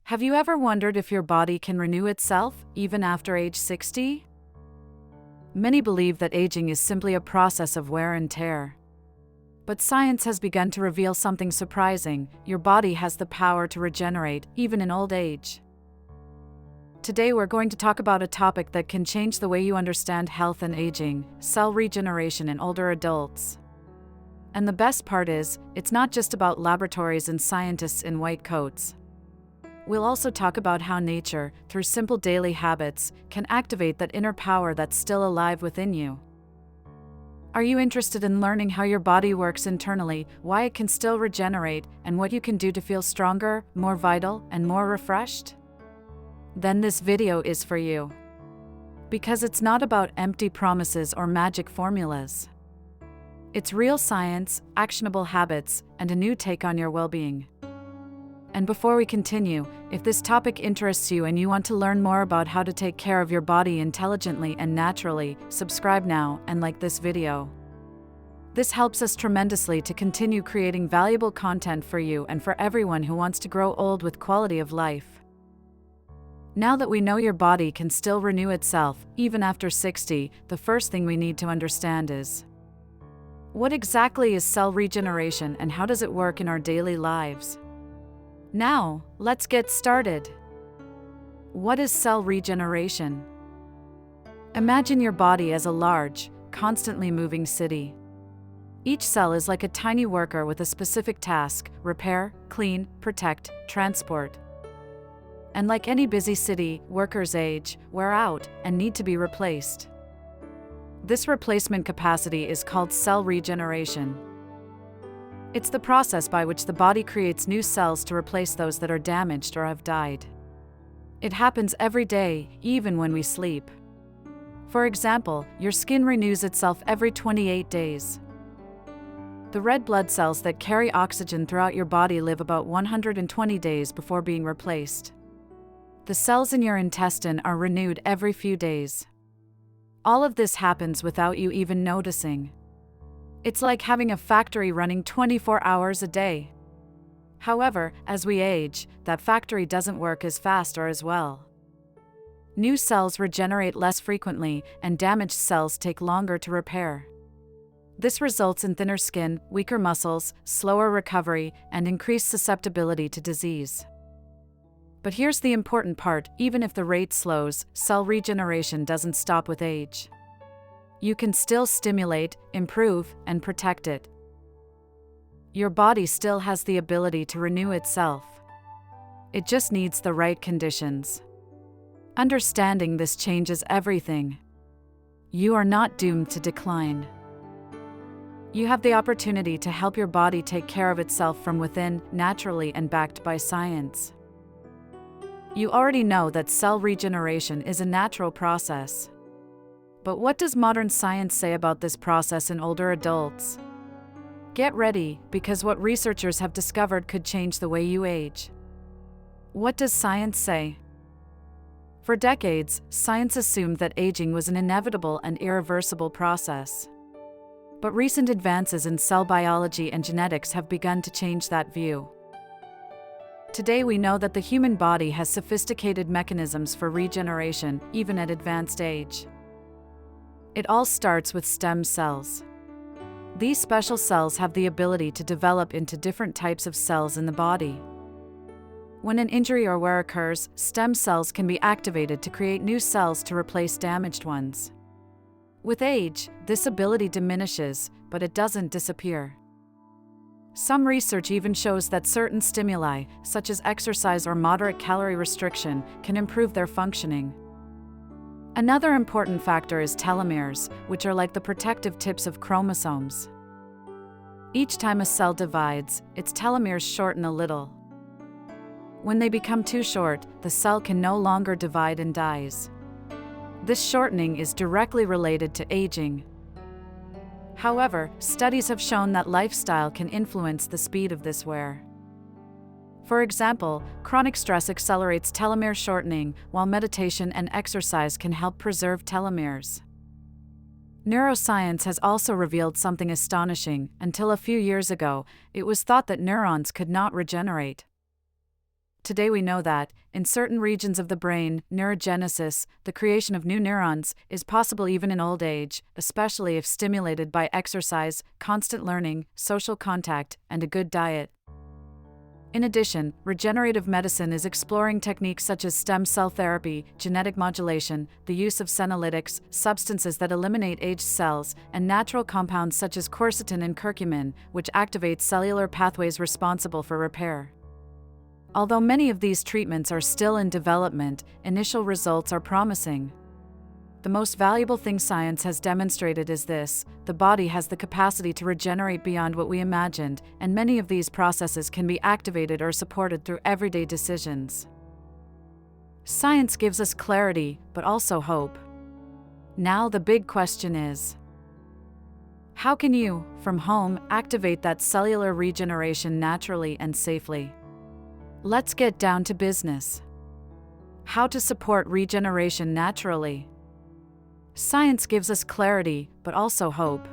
Have you ever wondered if your body can renew itself, even after age 60? Many believe that aging is simply a process of wear and tear. But science has begun to reveal something surprising: your body has the power to regenerate, even in old age. Today we're going to talk about a topic that can change the way you understand health and aging: cell regeneration in older adults. And the best part is, it's not just about laboratories and scientists in white coats. We'll also talk about how nature, through simple daily habits, can activate that inner power that's still alive within you. Are you interested in learning how your body works internally, why it can still regenerate, and what you can do to feel stronger, more vital, and more refreshed? Then this video is for you. Because it's not about empty promises or magic formulas. It's real science, actionable habits, and a new take on your well-being. And before we continue, if this topic interests you and you want to learn more about how to take care of your body intelligently and naturally, subscribe now and like this video. This helps us tremendously to continue creating valuable content for you and for everyone who wants to grow old with quality of life. Now that we know your body can still renew itself, even after 60, the first thing we need to understand is: what exactly is cell regeneration and how does it work in our daily lives? Now, let's get started. What is cell regeneration? Imagine your body as a large, constantly moving city. Each cell is like a tiny worker with a specific task: repair, clean, protect, transport. And like any busy city, workers age, wear out, and need to be replaced. This replacement capacity is called cell regeneration. It's the process by which the body creates new cells to replace those that are damaged or have died. It happens every day, even when we sleep. For example, your skin renews itself every 28 days. The red blood cells that carry oxygen throughout your body live about 120 days before being replaced. The cells in your intestine are renewed every few days. All of this happens without you even noticing. It's like having a factory running 24 hours a day. However, as we age, that factory doesn't work as fast or as well. New cells regenerate less frequently, and damaged cells take longer to repair. This results in thinner skin, weaker muscles, slower recovery, and increased susceptibility to disease. But here's the important part: even if the rate slows, cell regeneration doesn't stop with age. You can still stimulate, improve, and protect it. Your body still has the ability to renew itself. It just needs the right conditions. Understanding this changes everything. You are not doomed to decline. You have the opportunity to help your body take care of itself from within, naturally and backed by science. You already know that cell regeneration is a natural process. But what does modern science say about this process in older adults? Get ready, because what researchers have discovered could change the way you age. What does science say? For decades, science assumed that aging was an inevitable and irreversible process. But recent advances in cell biology and genetics have begun to change that view. Today we know that the human body has sophisticated mechanisms for regeneration, even at advanced age. It all starts with stem cells. These special cells have the ability to develop into different types of cells in the body. When an injury or wear occurs, stem cells can be activated to create new cells to replace damaged ones. With age, this ability diminishes, but it doesn't disappear. Some research even shows that certain stimuli, such as exercise or moderate calorie restriction, can improve their functioning. Another important factor is telomeres, which are like the protective tips of chromosomes. Each time a cell divides, its telomeres shorten a little. When they become too short, the cell can no longer divide and dies. This shortening is directly related to aging. However, studies have shown that lifestyle can influence the speed of this wear. For example, chronic stress accelerates telomere shortening, while meditation and exercise can help preserve telomeres. Neuroscience has also revealed something astonishing. Until a few years ago, it was thought that neurons could not regenerate. Today we know that, in certain regions of the brain, neurogenesis, the creation of new neurons, is possible even in old age, especially if stimulated by exercise, constant learning, social contact, and a good diet. In addition, regenerative medicine is exploring techniques such as stem cell therapy, genetic modulation, the use of senolytics, substances that eliminate aged cells, and natural compounds such as quercetin and curcumin, which activate cellular pathways responsible for repair. Although many of these treatments are still in development, initial results are promising. The most valuable thing science has demonstrated is this: the body has the capacity to regenerate beyond what we imagined, and many of these processes can be activated or supported through everyday decisions. Science gives us clarity, but also hope. Now the big question is, how can you, from home, activate that cellular regeneration naturally and safely? Let's get down to business. How to support regeneration naturally. Science gives us clarity, but also hope.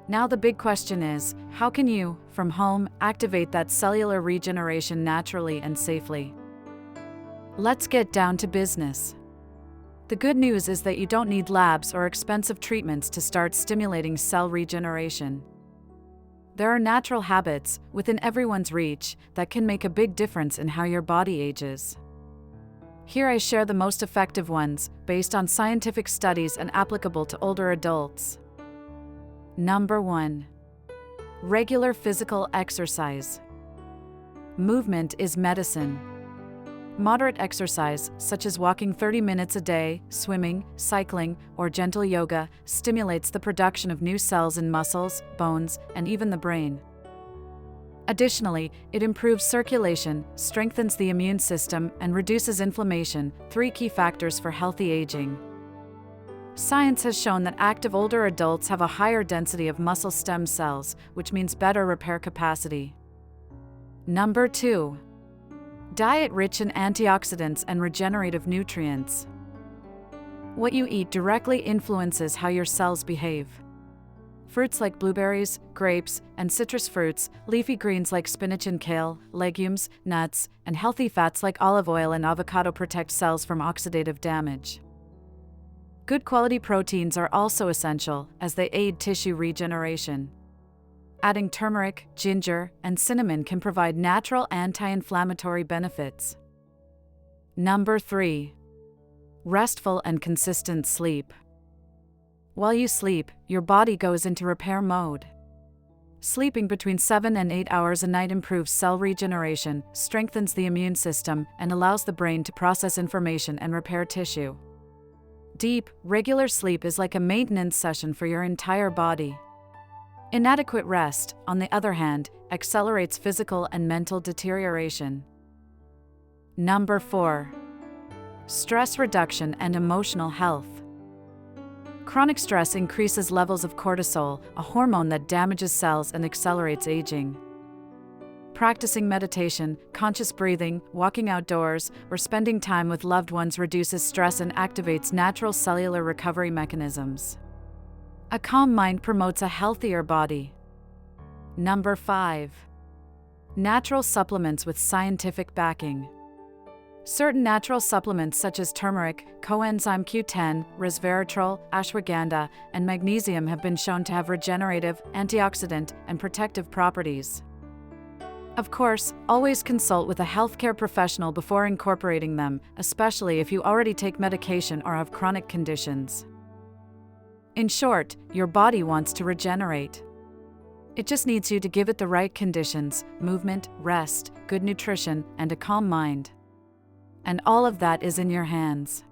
Now the big question is, how can you, from home, activate that cellular regeneration naturally and safely? Let's get down to business. The good news is that you don't need labs or expensive treatments to start stimulating cell regeneration. There are natural habits, within everyone's reach, that can make a big difference in how your body ages. Here I share the most effective ones, based on scientific studies and applicable to older adults. Number 1. Regular physical exercise. Movement is medicine. Moderate exercise, such as walking 30 minutes a day, swimming, cycling, or gentle yoga, stimulates the production of new cells in muscles, bones, and even the brain. Additionally, it improves circulation, strengthens the immune system, and reduces inflammation, 3 key factors for healthy aging. Science has shown that active older adults have a higher density of muscle stem cells, which means better repair capacity. Number 2. Diet rich in antioxidants and regenerative nutrients. What you eat directly influences how your cells behave. Fruits like blueberries, grapes, and citrus fruits, leafy greens like spinach and kale, legumes, nuts, and healthy fats like olive oil and avocado protect cells from oxidative damage. Good quality proteins are also essential, as they aid tissue regeneration. Adding turmeric, ginger, and cinnamon can provide natural anti-inflammatory benefits. Number 3. Restful and consistent sleep. While you sleep, your body goes into repair mode. Sleeping between 7 and 8 hours a night improves cell regeneration, strengthens the immune system, and allows the brain to process information and repair tissue. Deep, regular sleep is like a maintenance session for your entire body. Inadequate rest, on the other hand, accelerates physical and mental deterioration. Number 4. Stress reduction and emotional health. Chronic stress increases levels of cortisol, a hormone that damages cells and accelerates aging. Practicing meditation, conscious breathing, walking outdoors, or spending time with loved ones reduces stress and activates natural cellular recovery mechanisms. A calm mind promotes a healthier body. Number 5. Natural supplements with scientific backing. Certain natural supplements such as turmeric, coenzyme Q10, resveratrol, ashwagandha, and magnesium have been shown to have regenerative, antioxidant, and protective properties. Of course, always consult with a healthcare professional before incorporating them, especially if you already take medication or have chronic conditions. In short, your body wants to regenerate. It just needs you to give it the right conditions: movement, rest, good nutrition, and a calm mind. And all of that is in your hands.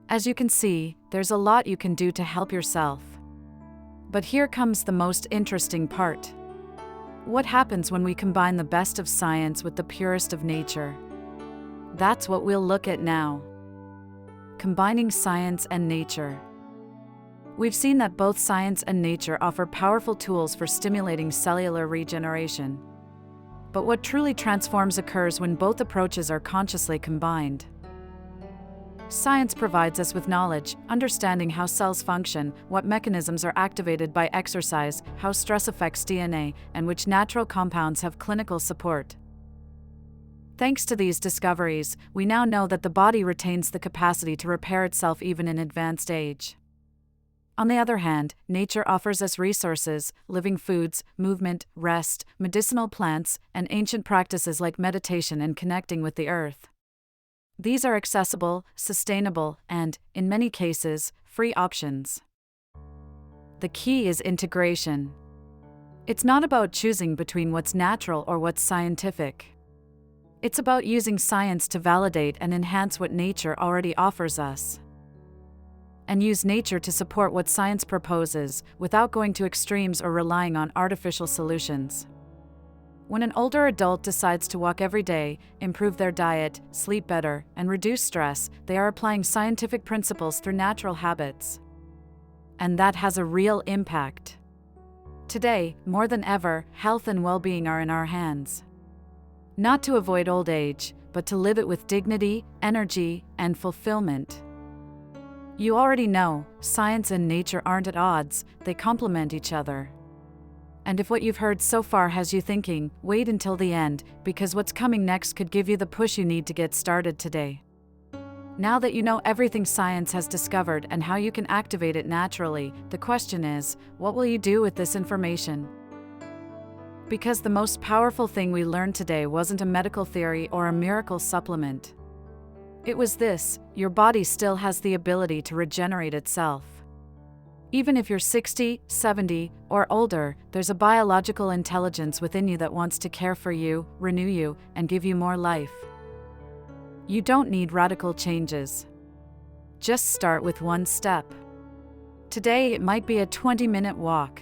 As you can see, there's a lot you can do to help yourself. But here comes the most interesting part. What happens when we combine the best of science with the purest of nature? That's what we'll look at now. Combining science and nature. We've seen that both science and nature offer powerful tools for stimulating cellular regeneration. But what truly transforms occurs when both approaches are consciously combined. Science provides us with knowledge, understanding how cells function, what mechanisms are activated by exercise, how stress affects DNA, and which natural compounds have clinical support. Thanks to these discoveries, we now know that the body retains the capacity to repair itself even in advanced age. On the other hand, nature offers us resources, living foods, movement, rest, medicinal plants, and ancient practices like meditation and connecting with the earth. These are accessible, sustainable, and, in many cases, free options. The key is integration. It's not about choosing between what's natural or what's scientific. It's about using science to validate and enhance what nature already offers us. And use nature to support what science proposes, without going to extremes or relying on artificial solutions. When an older adult decides to walk every day, improve their diet, sleep better, and reduce stress, they are applying scientific principles through natural habits. And that has a real impact. Today, more than ever, health and well-being are in our hands. Not to avoid old age, but to live it with dignity, energy, and fulfillment. You already know, science and nature aren't at odds, they complement each other. And if what you've heard so far has you thinking, wait until the end, because what's coming next could give you the push you need to get started today. Now that you know everything science has discovered and how you can activate it naturally, the question is, what will you do with this information? Because the most powerful thing we learned today wasn't a medical theory or a miracle supplement. It was this: your body still has the ability to regenerate itself. Even if you're 60, 70, or older, there's a biological intelligence within you that wants to care for you, renew you, and give you more life. You don't need radical changes. Just start with one step. Today, it might be a 20-minute walk.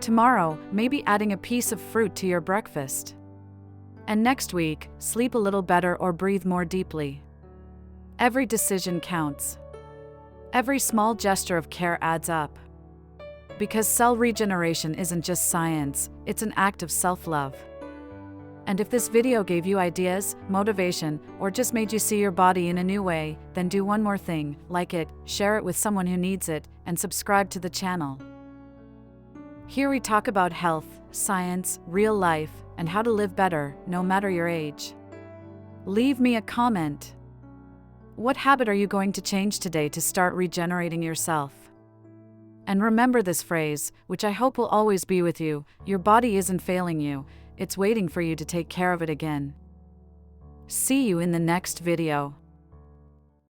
Tomorrow, maybe adding a piece of fruit to your breakfast. And next week, sleep a little better or breathe more deeply. Every decision counts. Every small gesture of care adds up. Because cell regeneration isn't just science, it's an act of self-love. And if this video gave you ideas, motivation, or just made you see your body in a new way, then do one more thing: like it, share it with someone who needs it, and subscribe to the channel. Here we talk about health, science, real life, and how to live better, no matter your age. Leave me a comment. What habit are you going to change today to start regenerating yourself? And remember this phrase, which I hope will always be with you: your body isn't failing you, it's waiting for you to take care of it again. See you in the next video.